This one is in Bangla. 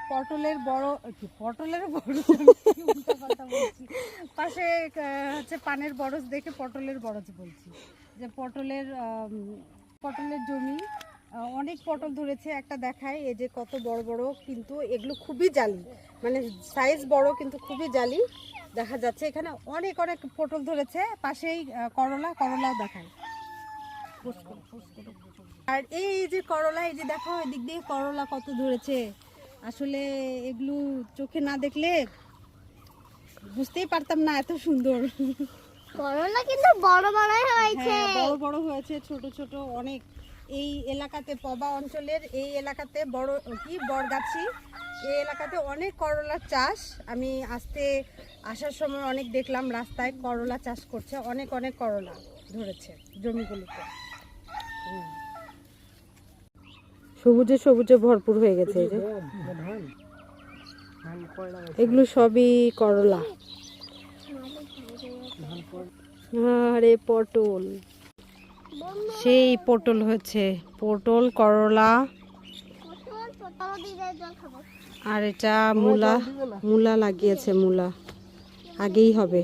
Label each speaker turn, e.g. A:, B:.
A: পটলের বড় পটলের বড় পাশে হচ্ছে পানের বরজ দেখে পটলের বরজ বলছি, যে পটলের জমি অনেক পটল ধরেছে। একটা দেখায় এই যে কত বড় বড়, কিন্তু এগুলো খুবই জালি, মানে সাইজ বড় কিন্তু খুবই জালি দেখা যাচ্ছে। এখানে অনেক অনেক পটল ধরেছে। পাশেই করলাও দেখায়। আর এই যে করলা, এই যে দেখো এদিক দিয়ে করলা কত ধরেছে। আসলে এগুলো চোখে না দেখলে বুঝতেই পারতাম না এত সুন্দর।
B: করলা কিন্তু বড় বড় হয়েছে।
A: বড় বড় হয়েছে, ছোট ছোট অনেক। এই এলাকাতে পবা অঞ্চলের এই এলাকাতে বড়গাছি এই এলাকাতে অনেক করলার চাষ। আমি আসার সময় অনেক দেখলাম রাস্তায় করলা চাষ করছে, অনেক অনেক করলা ধরেছে জমিগুলিতে। সবুজে সবুজে ভরপুর হয়ে গেছে। এই যে এগুলো সবই করলা। আরে পটল, সেই পটল হচ্ছে, পটল করলা। আর এটা মূলা লাগিয়েছে, মূলা আগেই হবে।